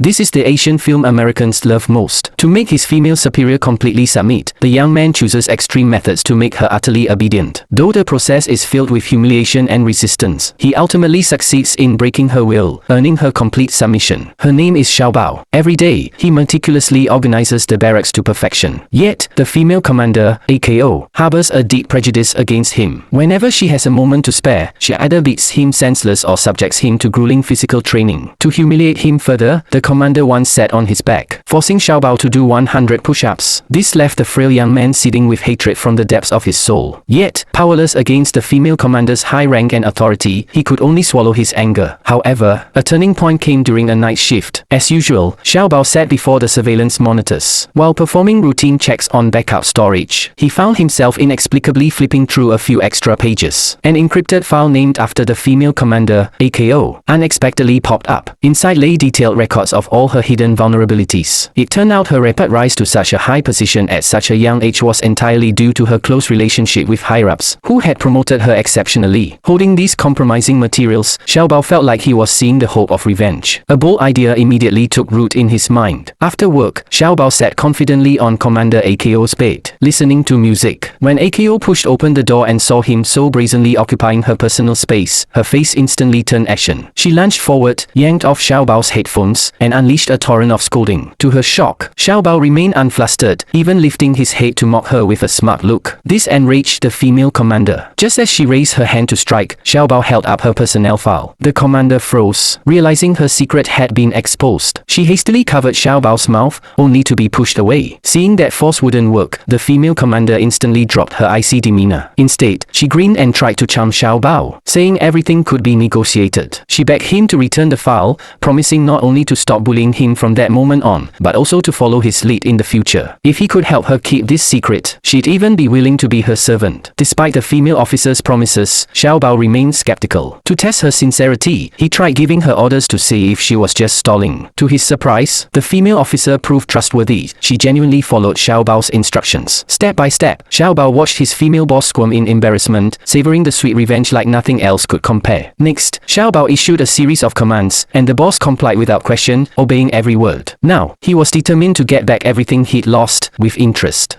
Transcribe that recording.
This is the Asian film Americans love most. To make his female superior completely submit, the young man chooses extreme methods to make her utterly obedient. Though the process is filled with humiliation and resistance, he ultimately succeeds in breaking her will, earning her complete submission. Her name is Xiao Bao. Every day, he meticulously organizes the barracks to perfection. Yet, the female commander, AKO, harbors a deep prejudice against him. Whenever she has a moment to spare, she either beats him senseless or subjects him to grueling physical training. To humiliate him further, the commander once sat on his back, forcing Xiao Bao to do 100 push-ups. This left the frail young man seething with hatred from the depths of his soul. Yet, powerless against the female commander's high rank and authority, he could only swallow his anger. However, a turning point came during a night shift. As usual, Xiao Bao sat before the surveillance monitors. While performing routine checks on backup storage, he found himself inexplicably flipping through a few extra pages. An encrypted file named after the female commander, AKO, unexpectedly popped up. Inside lay detailed records of all her hidden vulnerabilities. It turned out her rapid rise to such a high position at such a young age was entirely due to her close relationship with higher-ups, who had promoted her exceptionally. Holding these compromising materials, Xiao Bao felt like he was seeing the hope of revenge. A bold idea immediately took root in his mind. After work, Xiao Bao sat confidently on Commander AKO's bed, listening to music. When AKO pushed open the door and saw him so brazenly occupying her personal space, her face instantly turned ashen. She lunged forward, yanked off Xiao Bao's headphones, and unleashed a torrent of scolding. To her shock, Xiao Bao remained unflustered, even lifting his head to mock her with a smug look. This enraged the female commander. Just as she raised her hand to strike, Xiao Bao held up her personnel file. The commander froze, realizing her secret had been exposed. She hastily covered Xiao Bao's mouth, only to be pushed away. Seeing that force wouldn't work, the female commander instantly dropped her icy demeanor. Instead, she grinned and tried to charm Xiao Bao, saying everything could be negotiated. She begged him to return the file, promising not only to stop bullying him from that moment on, but also to follow his lead in the future. If he could help her keep this secret, she'd even be willing to be her servant. Despite the female officer's promises, Xiao Bao remained skeptical. To test her sincerity, he tried giving her orders to see if she was just stalling. To his surprise, the female officer proved trustworthy. She genuinely followed Xiao Bao's instructions. Step by step, Xiao Bao watched his female boss squirm in embarrassment, savoring the sweet revenge like nothing else could compare. Next, Xiao Bao issued a series of commands, and the boss complied without question, obeying every word. Now, he was determined to get back everything he'd lost, with interest.